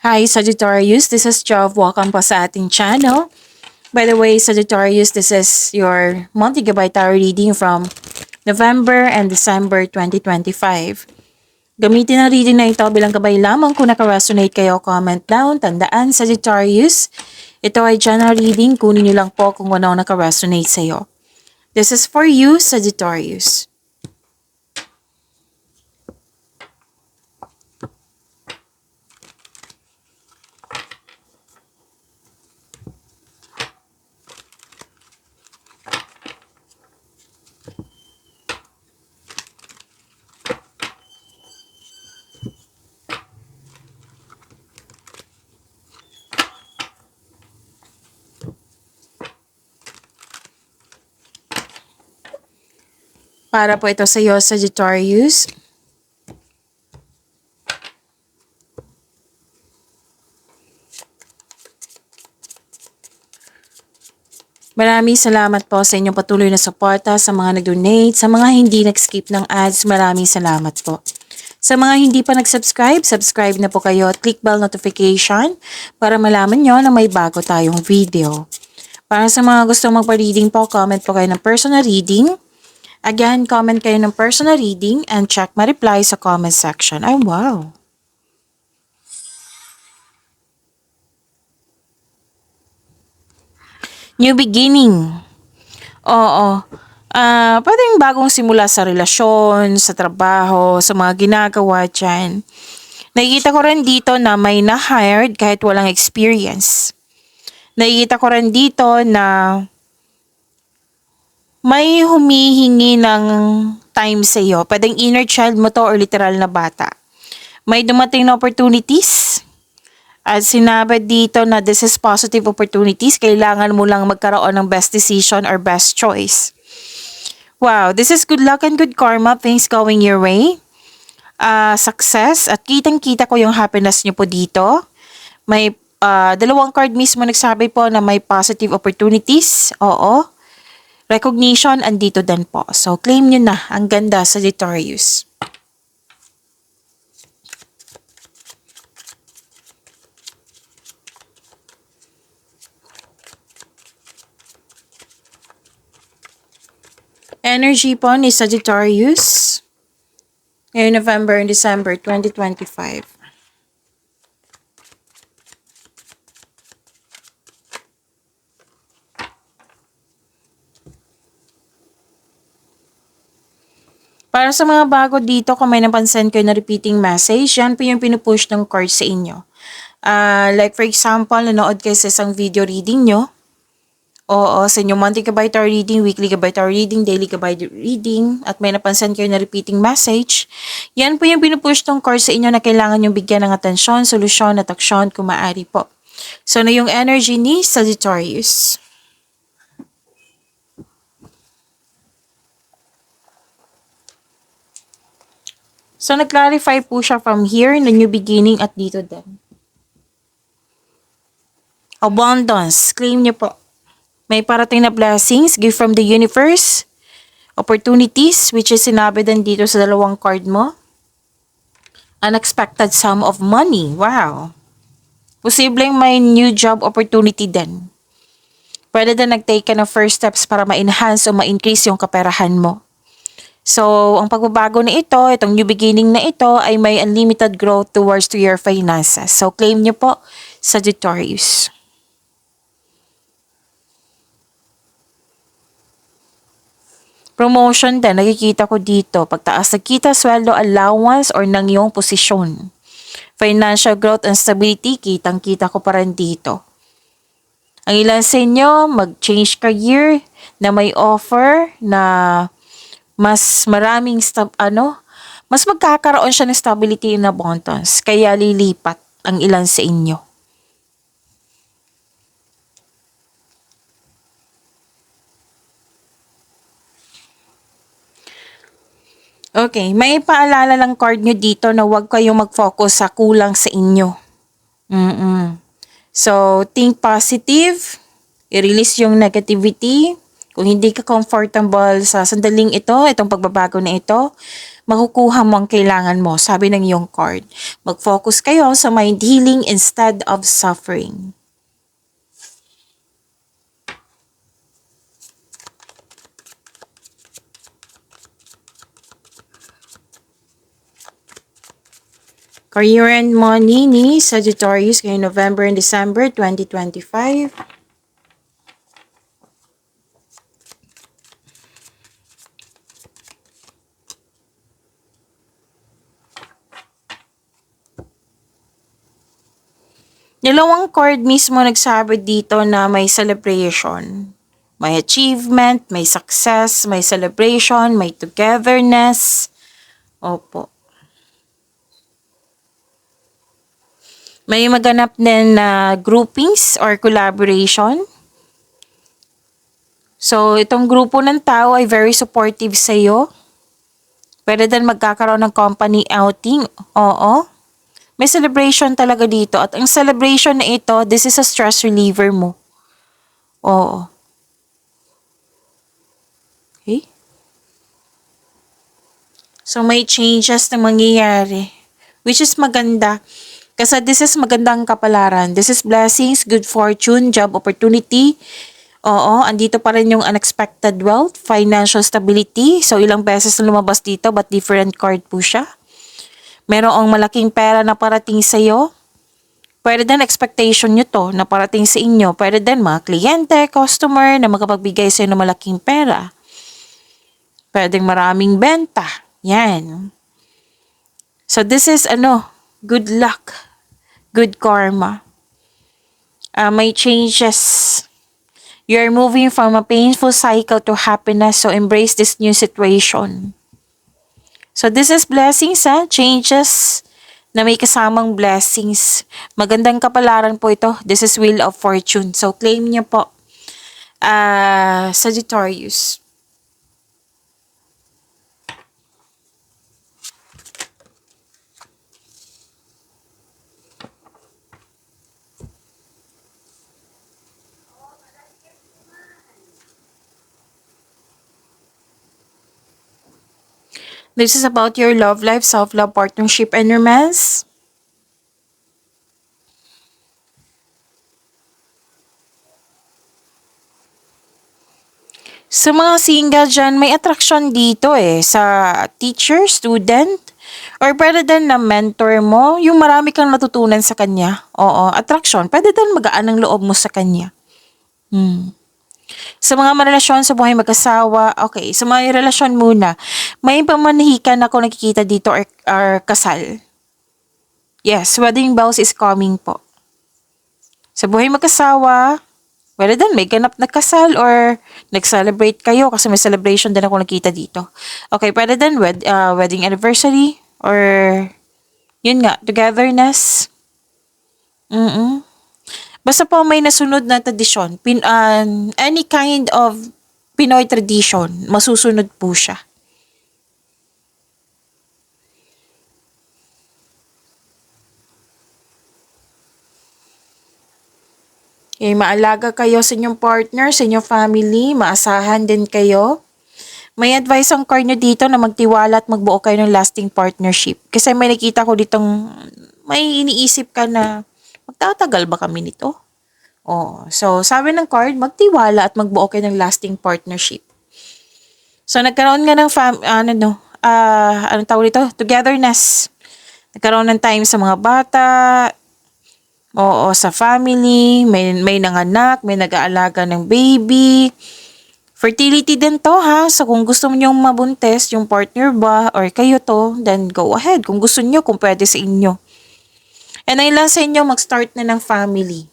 Hi Sagittarius, this is Jov. Welcome po sa ating channel. By the way, Sagittarius, this is your monthly gabay tarot reading from November and December 2025. Gamitin ang reading na ito bilang gabay lamang. Kung naka-resonate kayo, comment down. Tandaan, Sagittarius, ito ay general reading. Kunin nyo lang po kung ano naka-resonate sa iyo. This is for you, Sagittarius. Para po ito sa iyo, Sagittarius. Maraming salamat po sa inyong patuloy na suporta, sa mga nag-donate, sa mga hindi nag-skip ng ads, maraming salamat po. Sa mga hindi pa nag-subscribe, subscribe na po kayo at click bell notification para malaman nyo na may bago tayong video. Para sa mga gusto magpa-reading po, comment po kayo ng personal reading. Again, comment kayo ng personal reading and check my reply sa comment section. Ay, wow! New beginning. Oo. Pwedeng bagong simula sa relasyon, sa trabaho, sa mga ginagawa dyan. Nakikita ko rin dito na may na-hired kahit walang experience. Nakikita ko rin dito na may humihingi ng time sa iyo. Pwedeng inner child mo to or literal na bata. May dumating na opportunities. At sinabi dito na this is positive opportunities. Kailangan mo lang magkaroon ng best decision or best choice. Wow, this is good luck and good karma. Things going your way. Success. At kitang-kita ko yung happiness nyo po dito. May dalawang card mismo nagsabi po na may positive opportunities. Oo. Recognition, andito din po. So, claim nyo na. Ang ganda, Sagittarius. Energy po ni Sagittarius ngayong November and December 2025. Para sa mga bago dito, kung may napansin kayo na repeating message, yan po yung pinupush ng card sa inyo. Like for example, nanood kayo sa isang video reading nyo. Oo, sa inyong monthly gabay tarot reading, weekly gabay tarot reading, daily gabay reading, at may napansin kayo na repeating message, yan po yung pinupush ng card sa inyo na kailangan yung bigyan ng atensyon, solusyon, at aksyon kung maaari po. So, na yung energy ni Sagittarius. So, nag-clarify po siya from here na new beginning at dito din. Abundance, claim niyo po. May parating na blessings, gift from the universe, opportunities, which is sinabi din dito sa dalawang card mo. Unexpected sum of money, wow. Posibleng may new job opportunity din. Pwede din nag-take ka ng first steps para ma-enhance o ma-increase yung kaperahan mo. So, ang pagbabago na ito, itong new beginning na ito, ay may unlimited growth towards to your finances. So, claim niyo po, Sagittarius. Promotion din, nakikita ko dito. Pagtaas na kita, sweldo, allowance, or ng iyong posisyon. Financial growth and stability, kitang-kita ko pa rin dito. Ang ilan sa inyo, mag-change career na may offer na mas maraming, mas magkakaroon siya ng stability and abundance. Kaya lilipat ang ilan sa inyo. Okay, may paalala lang card nyo dito na huwag kayong mag-focus sa kulang sa inyo. So, think positive, i-release yung negativity, Kung hindi ka comfortable sa sandaling ito, itong pagbabago na ito, makukuha mo ang kailangan mo, sabi ng iyong card. Mag-focus kayo sa mind healing instead of suffering. Career and money ni Sagittarius ngayong November and December 2025. Dalawang card mismo nagsabi dito na may celebration. May achievement, may success, may celebration, may togetherness. Opo. May maganap din na groupings or collaboration. So, itong grupo ng tao ay very supportive sa iyo. Pwede din magkakaroon ng company outing. Oo. May celebration talaga dito. At ang celebration na ito, this is a stress reliever mo. Oo. Okay? So, may changes na mangyayari. Which is maganda. Kasi this is magandang kapalaran. This is blessings, good fortune, job opportunity. Oo, andito pa rin yung unexpected wealth, financial stability. So, ilang beses na lumabas dito but different card po siya. Merong malaking pera na parating sa iyo. Pwede din expectation nyo to na parating sa inyo. Pwede din mga kliyente, customer na makapagbigay sa iyo ng malaking pera. Pwedeng maraming benta. Yan. So, this is good luck, good karma. May changes. You're moving from a painful cycle to happiness, so embrace this new situation. So this is blessings, changes na may kasamang blessings. Magandang kapalaran po ito. This is Wheel of Fortune. So claim niyo po, Sagittarius. This is about your love life, self-love, partnership, and romance. Sa mga single dyan, may attraction dito sa teacher, student, or pwede din na mentor mo, yung marami kang natutunan sa kanya. Oo, attraction. Pwede din magaan ang loob mo sa kanya. Sa mga relasyon sa buhay mag-asawa, okay, sa mga relasyon muna, may pamanahikan ako nakikita dito or kasal. Yes, wedding bells is coming po. Sa buhay mag-asawa, pwede din may ganap na kasal or nag-celebrate kayo kasi may celebration din ako nakita dito. Okay, pwede din wedding anniversary or yun nga, togetherness. Basta po may nasunod na tradisyon, any kind of Pinoy tradition, masusunod po siya. Okay, maalaga kayo sa inyong partner, sa inyong family, maasahan din kayo. May advice ang card nyo dito na magtiwala at magbuo kayo ng lasting partnership. Kasi may nakita ko ditong may iniisip ka na magtatagal ba kami nito? Oh, so sabi ng card, magtiwala at magbuo kayo ng lasting partnership. So nagkaroon nga ng anong tawag dito? Togetherness. Nagkaroon ng time sa mga bata, oo, sa family, may nanganak, may nag-aalaga ng baby. Fertility din to ha. So kung gusto mo nyong mabuntis, yung partner ba or kayo to, then go ahead. Kung gusto nyo, kung pwede sa inyo. And ay lang sa inyo mag-start na ng family.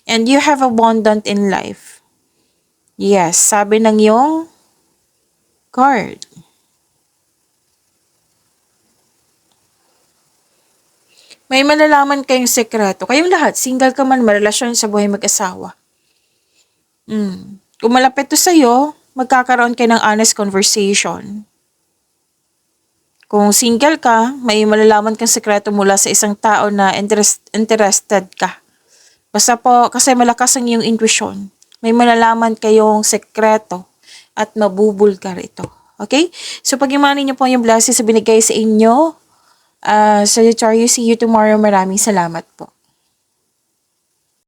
And you have abundant in life. Yes, sabi ng yung card. May malalaman kayong sekreto. Kayong lahat, single ka man, marelasyon sa buhay mag-asawa. Kung malapit to sa'yo, magkakaroon kayo ng honest conversation. Kung single ka, may malalaman kang sekreto mula sa isang tao na interested ka. Basta po, kasi malakas ang iyong intuition. May malalaman kayong sekreto at mabubulgar ito. Okay? So, pag-imanin niyo po yung blessings na binigay sa inyo. Sagittarius, see you tomorrow. Maraming salamat po.